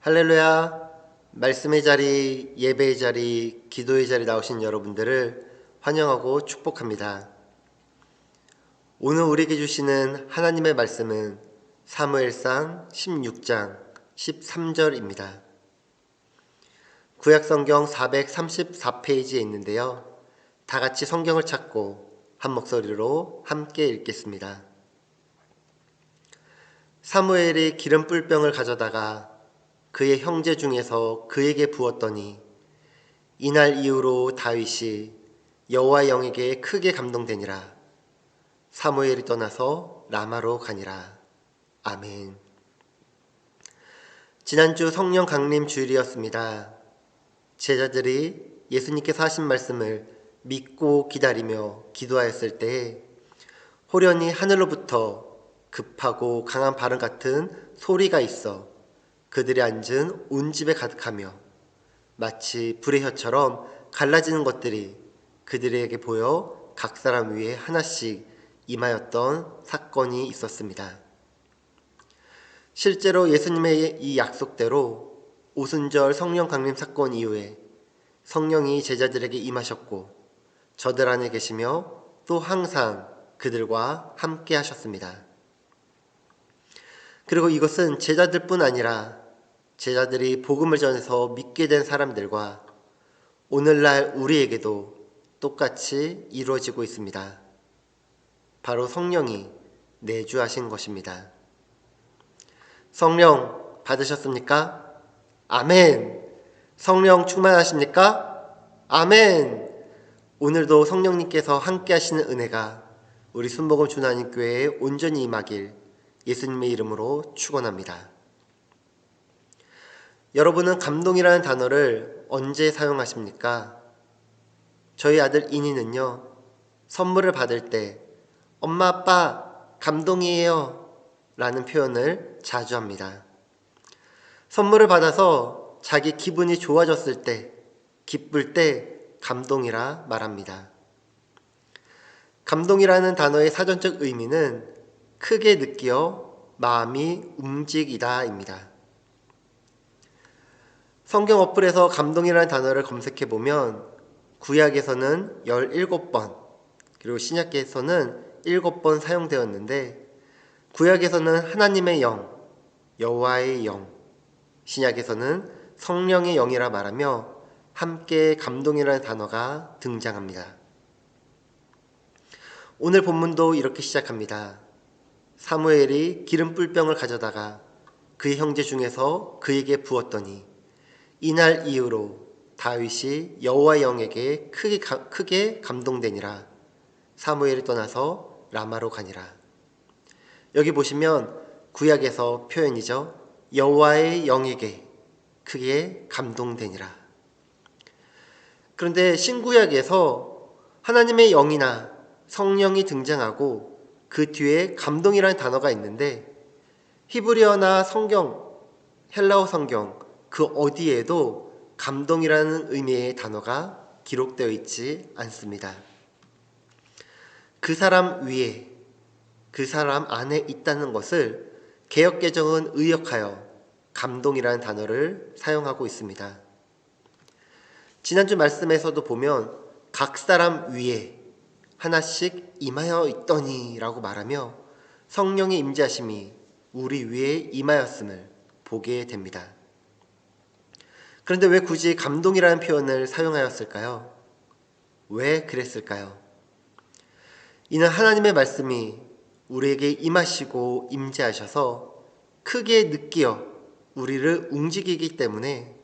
할렐루야. 말씀의 자리, 예배의 자리, 기도의 자리 나오신 여러분들을 환영하고 축복합니다. 오늘 우리에게 주시는 하나님의 말씀은 사무엘상 16장 13절입니다. 구약성경 434페이지에 있는데요. 다 같이 성경을 찾고 한 목소리로 함께 읽겠습니다. 사무엘이 기름 뿔병을 가져다가 그의 형제 중에서 그에게 부었더니 이날 이후로 다윗이 여호와의 영에게 크게 감동되니라. 사무엘이 떠나서 라마로 가니라. 아멘. 지난주 성령 강림 주일이었습니다. 제자들이 예수님께서 하신 말씀을 믿고 기다리며 기도하였을 때에 호련히 하늘로부터 급하고 강한 바람 같은 소리가 있어 그들이 앉은 온 집에 가득하며 마치 불의 혀처럼 갈라지는 것들이 그들에게 보여 각 사람 위에 하나씩 임하였던 사건이 있었습니다. 실제로 예수님의 이 약속대로 오순절 성령 강림 사건 이후에 성령이 제자들에게 임하셨고 저들 안에 계시며 또 항상 그들과 함께 하셨습니다. 그리고 이것은 제자들뿐 아니라 제자들이 복음을 전해서 믿게 된 사람들과 오늘날 우리에게도 똑같이 이루어지고 있습니다. 바로 성령이 내주하신 것입니다. 성령 받으셨습니까? 아멘. 성령 충만하십니까? 아멘. 오늘도 성령님께서 함께 하시는 은혜가 우리 순복음 주나님교회에 온전히 임하길 예수님의 이름으로 축원합니다. 여러분은 감동이라는 단어를 언제 사용하십니까? 저희 아들 인이는요, 선물을 받을 때 엄마 아빠 감동이에요 라는 표현을 자주 합니다. 선물을 받아서 자기 기분이 좋아졌을 때, 기쁠 때 감동이라 말합니다. 감동이라는 단어의 사전적 의미는 크게 느끼어 마음이 움직이다입니다. 성경 어플에서 감동이라는 단어를 검색해보면 구약에서는 17번 그리고 신약에서는 7번 사용되었는데 구약에서는 하나님의 영, 여호와의 영, 신약에서는 성령의 영이라 말하며 함께 감동이라는 단어가 등장합니다. 오늘 본문도 이렇게 시작합니다. 사무엘이 기름 뿔병을 가져다가 그의 형제 중에서 그에게 부었더니 이날 이후로 다윗이 여호와의 영에게 크게 감동되니라. 사무엘이 떠나서 라마로 가니라. 여기 보시면 구약에서 표현이죠. 여호와의 영에게 크게 감동되니라. 그런데 신구약에서 하나님의 영이나 성령이 등장하고 그 뒤에 감동이라는 단어가 있는데 히브리어나 성경, 헬라어 성경 그 어디에도 감동이라는 의미의 단어가 기록되어 있지 않습니다. 그 사람 위에, 그 사람 안에 있다는 것을 개역개정은 의역하여 감동이라는 단어를 사용하고 있습니다. 지난주 말씀에서도 보면 각 사람 위에 하나씩 임하여 있더니 라고 말하며 성령의 임재하심이 우리 위에 임하였음을 보게 됩니다. 그런데 왜 굳이 감동이라는 표현을 사용하였을까요? 왜 그랬을까요? 이는 하나님의 말씀이 우리에게 임하시고 임재하셔서 크게 느끼어 우리를 움직이기 때문에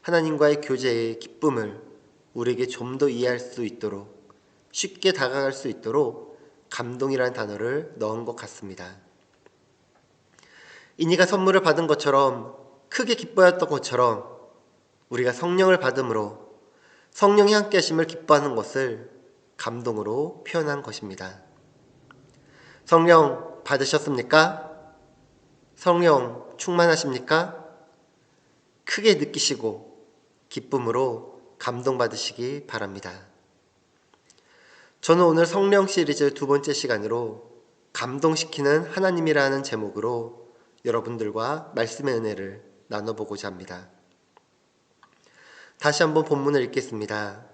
하나님과의 교제의 기쁨을 우리에게 좀 더 이해할 수 있도록 쉽게 다가갈 수 있도록 감동이라는 단어를 넣은 것 같습니다. 이니가 선물을 받은 것처럼 크게 기뻐했던 것처럼 우리가 성령을 받음으로 성령이 함께 하심을 기뻐하는 것을 감동으로 표현한 것입니다. 성령 받으셨습니까? 성령 충만하십니까? 크게 느끼시고 기쁨으로 감동받으시기 바랍니다. 저는 오늘 성령 시리즈 두 번째 시간으로 감동시키는 하나님이라는 제목으로 여러분들과 말씀의 은혜를 나눠보고자 합니다. 다시 한번 본문을 읽겠습니다.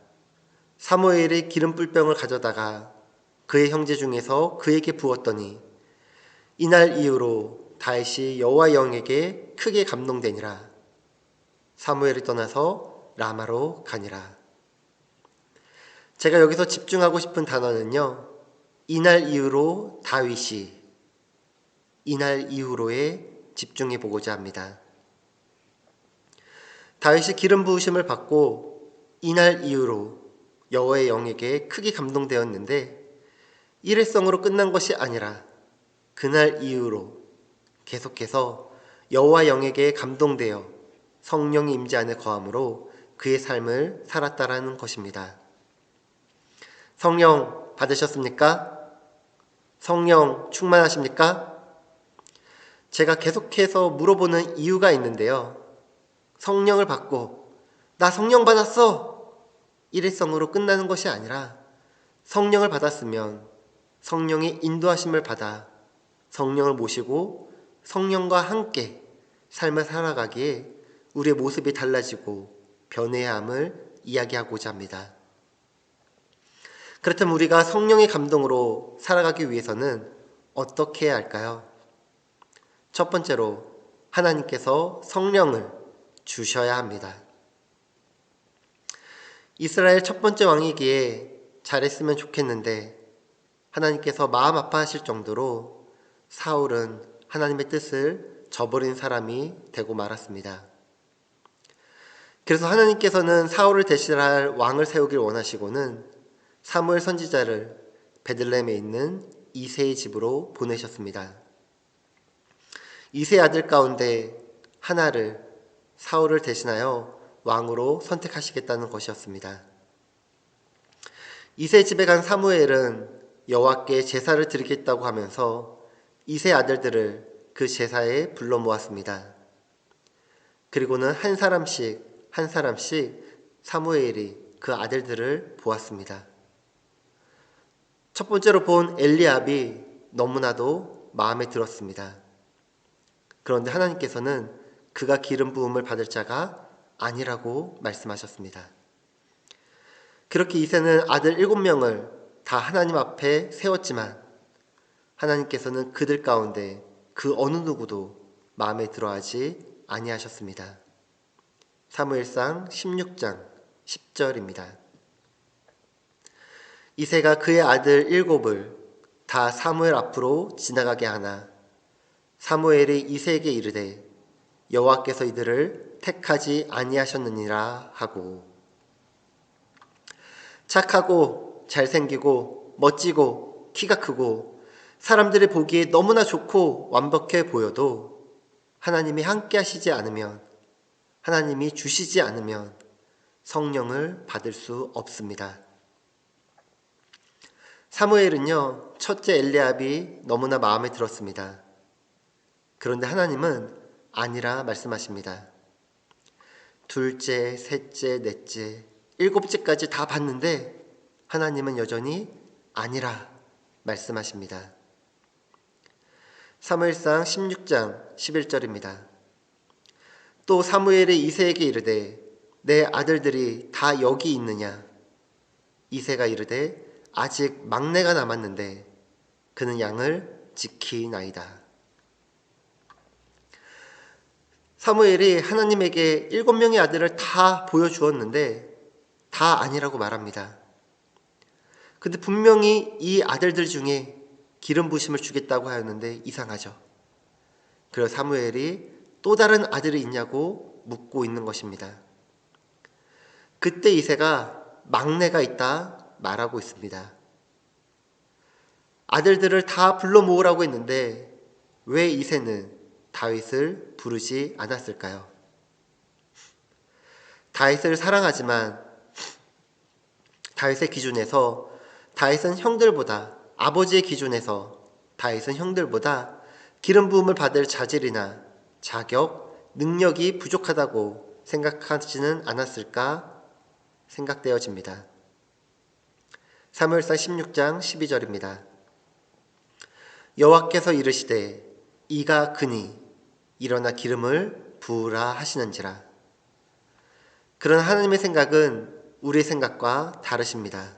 사무엘이 기름 뿔병을 가져다가 그의 형제 중에서 그에게 부었더니 이날 이후로 다윗이 여호와 영에게 크게 감동되니라. 사무엘이 떠나서 라마로 가니라. 제가 여기서 집중하고 싶은 단어는요, 이날 이후로 다윗이, 이날 이후로에 집중해 보고자 합니다. 다윗이 기름 부으심을 받고 이날 이후로 여호와의 영에게 크게 감동되었는데 일회성으로 끝난 것이 아니라 그날 이후로 계속해서 여호와 영에게 감동되어 성령이 임재 안에 거함으로 그의 삶을 살았다라는 것입니다. 성령 받으셨습니까? 성령 충만하십니까? 제가 계속해서 물어보는 이유가 있는데요. 성령을 받고 나 성령 받았어! 일회성으로 끝나는 것이 아니라 성령을 받았으면 성령의 인도하심을 받아 성령을 모시고 성령과 함께 삶을 살아가기에 우리의 모습이 달라지고 변해야 함을 이야기하고자 합니다. 그렇다면 우리가 성령의 감동으로 살아가기 위해서는 어떻게 해야 할까요? 첫 번째로 하나님께서 성령을 주셔야 합니다. 이스라엘 첫 번째 왕이기에 잘했으면 좋겠는데 하나님께서 마음 아파하실 정도로 사울은 하나님의 뜻을 저버린 사람이 되고 말았습니다. 그래서 하나님께서는 사울을 대신할 왕을 세우길 원하시고는 사무엘 선지자를 베들레헴에 있는 이새의 집으로 보내셨습니다. 이새의 아들 가운데 하나를 사울을 대신하여 왕으로 선택하시겠다는 것이었습니다. 이새 집에 간 사무엘은 여호와께 제사를 드리겠다고 하면서 이새 아들들을 그 제사에 불러 모았습니다. 그리고는 한 사람씩 사무엘이 그 아들들을 보았습니다. 첫 번째로 본 엘리압이 너무나도 마음에 들었습니다. 그런데 하나님께서는 그가 기름 부음을 받을 자가 아니라고 말씀하셨습니다. 그렇게 이새는 아들 7명을 다 하나님 앞에 세웠지만 하나님께서는 그들 가운데 그 어느 누구도 마음에 들어하지 아니하셨습니다. 사무엘상 16장 10절입니다. 이새가 그의 아들 7을 다 사무엘 앞으로 지나가게 하나 사무엘이 이새에게 이르되 여호와께서 이들을 택하지 아니하셨느니라 하고. 착하고 잘생기고 멋지고 키가 크고 사람들이 보기에 너무나 좋고 완벽해 보여도 하나님이 함께 하시지 않으면, 하나님이 주시지 않으면 성령을 받을 수 없습니다. 사무엘은요, 첫째 엘리압이 너무나 마음에 들었습니다. 그런데 하나님은 아니라 말씀하십니다. 둘째, 셋째, 넷째, 7째까지 다 봤는데 하나님은 여전히 아니라 말씀하십니다. 사무엘상 16장 11절입니다. 또 사무엘이 이새에게 이르되 내 아들들이 다 여기 있느냐? 이새가 이르되 아직 막내가 남았는데 그는 양을 지키나이다. 사무엘이 하나님에게 7명의 아들을 다 보여주었는데 다 아니라고 말합니다. 근데 분명히 이 아들들 중에 기름 부심을 주겠다고 하였는데 이상하죠. 그래서 사무엘이 또 다른 아들이 있냐고 묻고 있는 것입니다. 그때 이새가 막내가 있다 말하고 있습니다. 아들들을 다 불러 모으라고 했는데 왜 이새는 다윗을 부르지 않았을까요? 다윗을 사랑하지만 다윗의 기준에서 다윗은 형들보다, 아버지의 기준에서 다윗은 형들보다 기름 부음을 받을 자질이나 자격, 능력이 부족하다고 생각하지는 않았을까 생각되어집니다. 사무엘상 16장 12절입니다. 여호와께서 이르시되 이가 그니 일어나 기름을 부으라 하시는지라. 그러나 하나님의 생각은 우리의 생각과 다르십니다.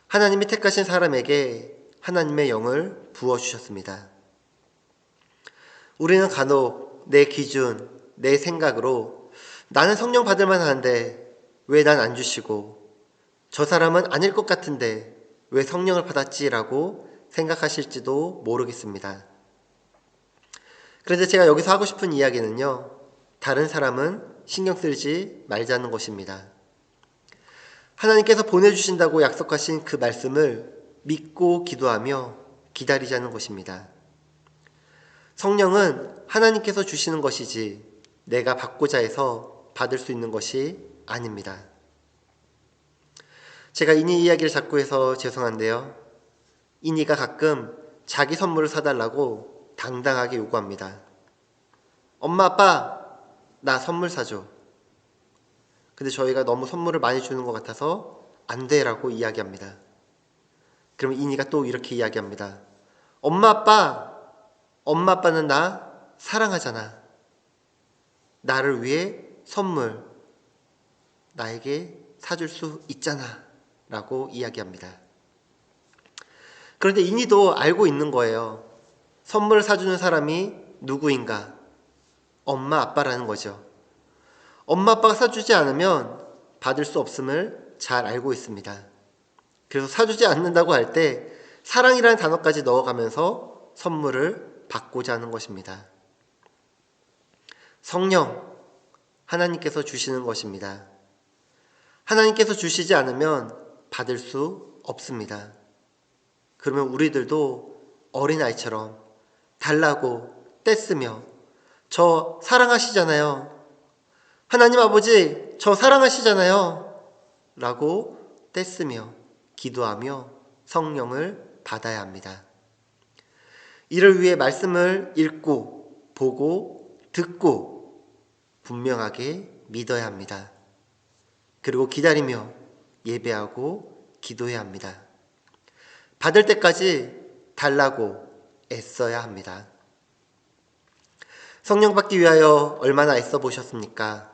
하나님이 택하신 사람에게 하나님의 영을 부어주셨습니다. 우리는 간혹 내 기준, 내 생각으로 나는 성령 받을 만한데 왜 난 안 주시고 저 사람은 아닐 것 같은데 왜 성령을 받았지라고 생각하실지도 모르겠습니다. 그런데 제가 여기서 하고 싶은 이야기는요, 다른 사람은 신경 쓰지 말자는 것입니다. 하나님께서 보내주신다고 약속하신 그 말씀을 믿고 기도하며 기다리자는 것입니다. 성령은 하나님께서 주시는 것이지 내가 받고자 해서 받을 수 있는 것이 아닙니다. 제가 이니 이야기를 자꾸 해서 죄송한데요. 이니가 가끔 자기 선물을 사달라고 당당하게 요구합니다. 엄마, 아빠, 나 선물 사줘. 근데 저희가 너무 선물을 많이 주는 것 같아서 안 돼라고 이야기합니다. 그러면 이니가 또 이렇게 이야기합니다. 엄마, 아빠는 나 사랑하잖아. 나를 위해 선물 나에게 사줄 수 있잖아 라고 이야기합니다. 그런데 이니도 알고 있는 거예요. 선물을 사주는 사람이 누구인가? 엄마, 아빠라는 거죠. 엄마, 아빠가 사주지 않으면 받을 수 없음을 잘 알고 있습니다. 그래서 사주지 않는다고 할 때 사랑이라는 단어까지 넣어가면서 선물을 받고자 하는 것입니다. 성령, 하나님께서 주시는 것입니다. 하나님께서 주시지 않으면 받을 수 없습니다. 그러면 우리들도 어린아이처럼 달라고 떼쓰며 저 사랑하시잖아요. 하나님 아버지 저 사랑하시잖아요. 라고 떼쓰며 기도하며 성령을 받아야 합니다. 이를 위해 말씀을 읽고 보고 듣고 분명하게 믿어야 합니다. 그리고 기다리며 예배하고 기도해야 합니다. 받을 때까지 달라고 애써야 합니다. 성령 받기 위하여 얼마나 애써 보셨습니까?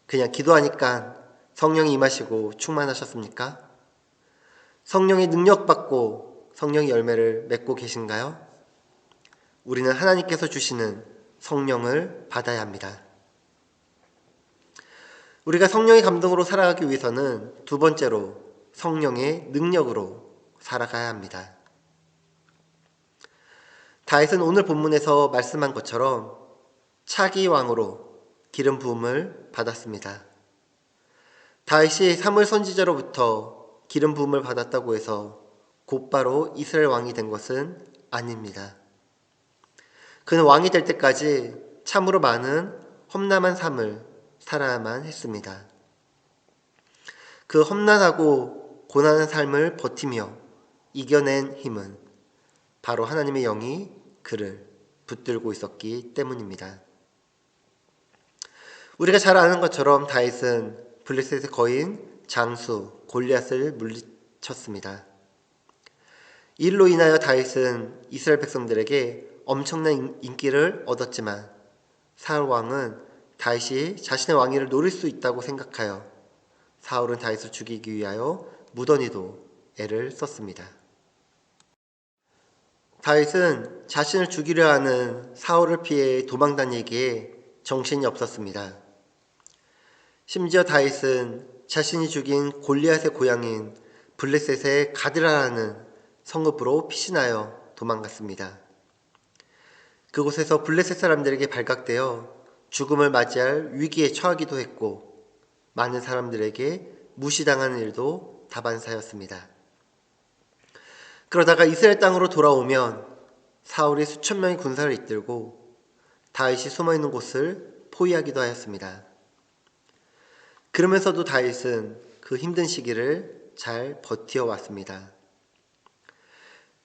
그냥 기도하니까 성령이 임하시고 충만하셨습니까? 성령의 능력 받고 성령의 열매를 맺고 계신가요? 우리는 하나님께서 주시는 성령을 받아야 합니다. 우리가 성령의 감동으로 살아가기 위해서는 두 번째로 성령의 능력으로 살아가야 합니다. 다윗은 오늘 본문에서 말씀한 것처럼 차기 왕으로 기름 부음을 받았습니다. 다윗이 사무엘 선지자로부터 기름 부음을 받았다고 해서 곧바로 이스라엘 왕이 된 것은 아닙니다. 그는 왕이 될 때까지 참으로 많은 험난한 삶을 살아야만 했습니다. 그 험난하고 고난한 삶을 버티며 이겨낸 힘은 바로 하나님의 영이 그를 붙들고 있었기 때문입니다. 우리가 잘 아는 것처럼 다윗은 블레셋의 거인 장수 골리앗을 물리쳤습니다. 이 일로 인하여 다윗은 이스라엘 백성들에게 엄청난 인기를 얻었지만 사울 왕은 다윗이 자신의 왕위를 노릴 수 있다고 생각하여 사울은 다윗을 죽이기 위하여 무던히도 애를 썼습니다. 다윗은 자신을 죽이려 하는 사울을 피해 도망다니기에 정신이 없었습니다. 심지어 다윗은 자신이 죽인 골리앗의 고향인 블레셋의 가드라라는 성읍으로 피신하여 도망갔습니다. 그곳에서 블레셋 사람들에게 발각되어 죽음을 맞이할 위기에 처하기도 했고 많은 사람들에게 무시당하는 일도 다반사였습니다. 그러다가 이스라엘 땅으로 돌아오면 사울이 수천 명의 군사를 이끌고 다윗이 숨어있는 곳을 포위하기도 하였습니다. 그러면서도 다윗은 그 힘든 시기를 잘 버텨왔습니다.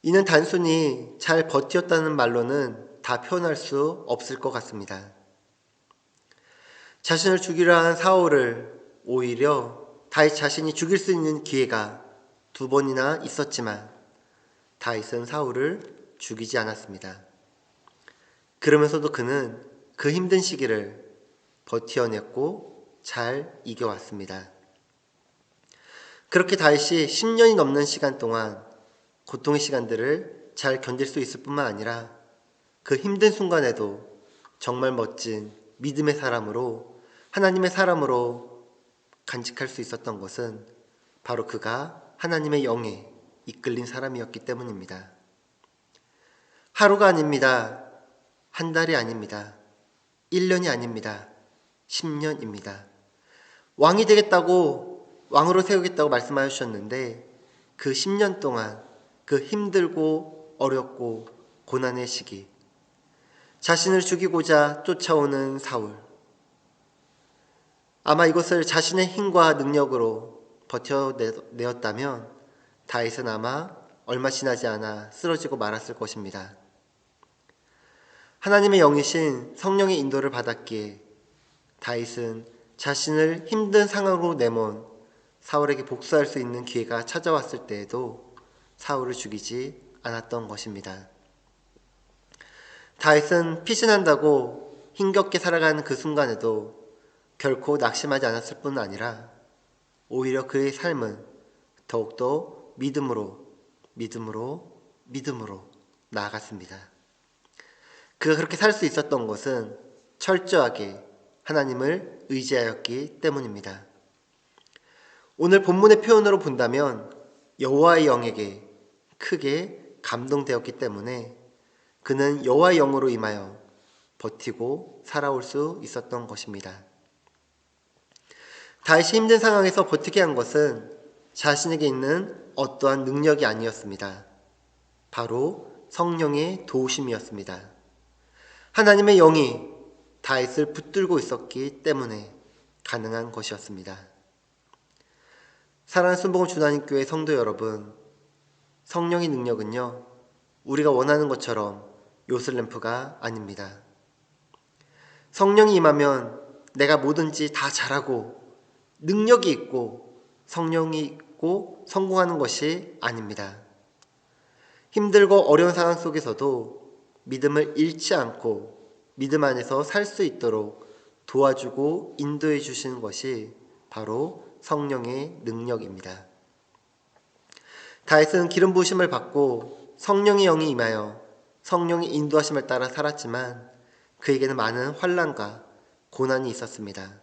이는 단순히 잘 버텼다는 말로는 다 표현할 수 없을 것 같습니다. 자신을 죽이려 한 사울을 오히려 다윗 자신이 죽일 수 있는 기회가 두 번이나 있었지만 다윗은 사울을 죽이지 않았습니다. 그러면서도 그는 그 힘든 시기를 버텨냈고 잘 이겨왔습니다. 그렇게 다윗이 10년이 넘는 시간 동안 고통의 시간들을 잘 견딜 수 있을 뿐만 아니라 그 힘든 순간에도 정말 멋진 믿음의 사람으로, 하나님의 사람으로 간직할 수 있었던 것은 바로 그가 하나님의 영에 이끌린 사람이었기 때문입니다. 하루가 아닙니다. 한 달이 아닙니다. 1년이 아닙니다. 10년입니다. 왕이 되겠다고, 왕으로 세우겠다고 말씀하셨는데 그 10년 동안 그 힘들고 어렵고 고난의 시기, 자신을 죽이고자 쫓아오는 사울, 아마 이것을 자신의 힘과 능력으로 버텨내었다면 다윗은 아마 얼마 지나지 않아 쓰러지고 말았을 것입니다. 하나님의 영이신 성령의 인도를 받았기에 다윗은 자신을 힘든 상황으로 내몬 사울에게 복수할 수 있는 기회가 찾아왔을 때에도 사울을 죽이지 않았던 것입니다. 다윗은 피신한다고 힘겹게 살아가는 그 순간에도 결코 낙심하지 않았을 뿐 아니라 오히려 그의 삶은 더욱더 믿음으로 나아갔습니다. 그가 그렇게 살 수 있었던 것은 철저하게 하나님을 의지하였기 때문입니다. 오늘 본문의 표현으로 본다면 여호와의 영에게 크게 감동되었기 때문에 그는 여호와의 영으로 임하여 버티고 살아올 수 있었던 것입니다. 다윗이 힘든 상황에서 버티게 한 것은 자신에게 있는 어떠한 능력이 아니었습니다. 바로 성령의 도우심이었습니다. 하나님의 영이 다윗을 붙들고 있었기 때문에 가능한 것이었습니다. 사랑하는 순복음 주나님교회 성도 여러분, 성령의 능력은요, 우리가 원하는 것처럼 요술램프가 아닙니다. 성령이 임하면 내가 뭐든지 다 잘하고 능력이 있고 성령이 있고 성공하는 것이 아닙니다. 힘들고 어려운 상황 속에서도 믿음을 잃지 않고 믿음 안에서 살 수 있도록 도와주고 인도해 주시는 것이 바로 성령의 능력입니다. 다윗은 기름 부으심을 받고 성령의 영이 임하여 성령의 인도하심을 따라 살았지만 그에게는 많은 환난과 고난이 있었습니다.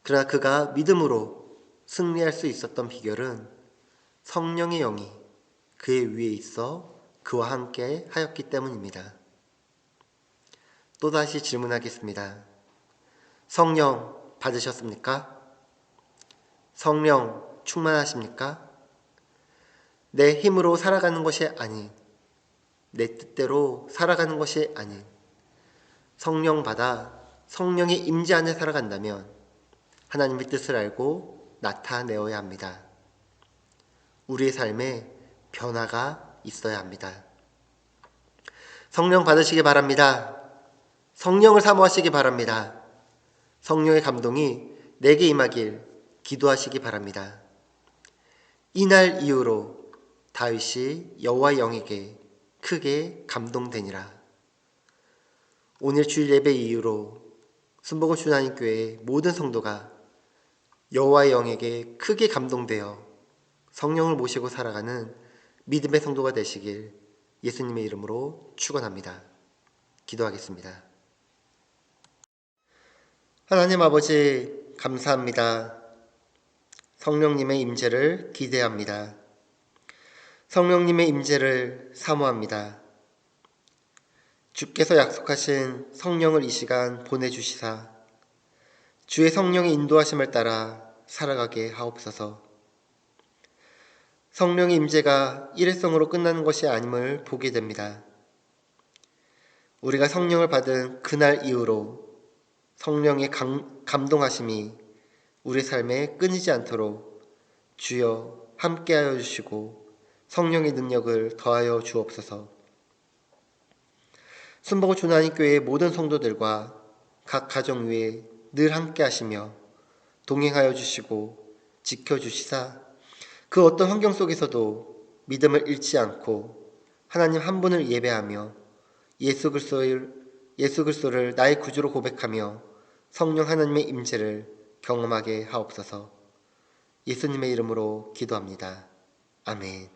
그러나 그가 믿음으로 승리할 수 있었던 비결은 성령의 영이 그의 위에 있어 그와 함께 하였기 때문입니다. 또다시 질문하겠습니다. 성령 받으셨습니까? 성령 충만하십니까? 내 힘으로 살아가는 것이 아닌, 내 뜻대로 살아가는 것이 아닌 성령 받아 성령의 임재 안에 살아간다면 하나님의 뜻을 알고 나타내어야 합니다. 우리의 삶에 변화가 있어야 합니다. 성령 받으시기 바랍니다. 성령을 사모하시기 바랍니다. 성령의 감동이 내게 임하길 기도하시기 바랍니다. 이날 이후로 다윗이 여호와의 영에게 크게 감동되니라. 오늘 주일 예배 이후로 순복음 주나님교회 모든 성도가 여호와의 영에게 크게 감동되어 성령을 모시고 살아가는 믿음의 성도가 되시길 예수님의 이름으로 축원합니다. 기도하겠습니다. 하나님 아버지 감사합니다. 성령님의 임재를 기대합니다. 성령님의 임재를 사모합니다. 주께서 약속하신 성령을 이 시간 보내주시사 주의 성령의 인도하심을 따라 살아가게 하옵소서. 성령의 임재가 일회성으로 끝나는 것이 아님을 보게 됩니다. 우리가 성령을 받은 그날 이후로 성령의 감동하심이 우리 삶에 끊이지 않도록 주여 함께하여 주시고 성령의 능력을 더하여 주옵소서. 순복음 주나님교회의 모든 성도들과 각 가정 위에 늘 함께하시며 동행하여 주시고 지켜주시사 그 어떤 환경 속에서도 믿음을 잃지 않고 하나님 한 분을 예배하며 예수 그리스도를 예수 그리스도를 나의 구주로 고백하며 성령 하나님의 임재를 경험하게 하옵소서. 예수님의 이름으로 기도합니다. 아멘.